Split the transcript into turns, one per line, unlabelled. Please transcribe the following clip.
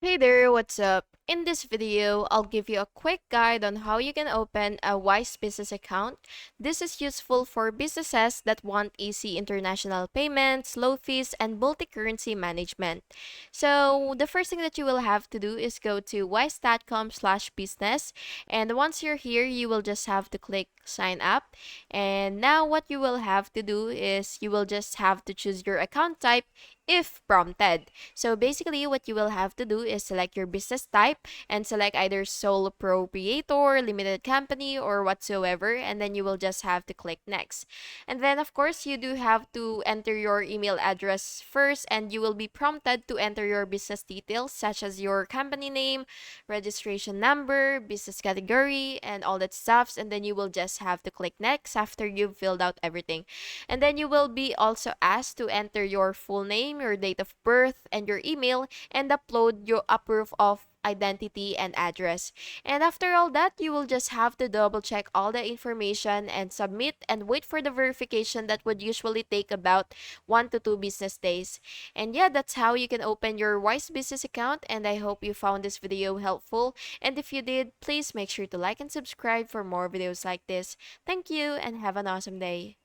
Hey there, what's up? In this video, I'll give you a quick guide on how you can open a Wise Business account. This is useful for businesses that want easy international payments, low fees, and multi-currency management. So, the first thing that you will have to do is go to wise.com/business, and once you're here, you will just have to click sign up. And now what you will have to do is you will just have to choose your account type if prompted. So basically, what you will have to do is select your business type and select either sole proprietor, limited company, or whatsoever, and then you will just have to click next. And then, of course, you do have to enter your email address first, and you will be prompted to enter your business details, such as your company name, registration number, business category, and all that stuffs. And then you will just have to click next after you've filled out everything. And then you will be also asked to enter your full name, your date of birth, and your email, and upload your a proof of identity and address. And after all that, you will just have to double check all the information and submit and wait for the verification that would usually take about 1 to 2 business days. And yeah, that's how you can open your Wise Business account, and I hope you found this video helpful. And if you did, please make sure to like and subscribe for more videos like this. Thank you and have an awesome day.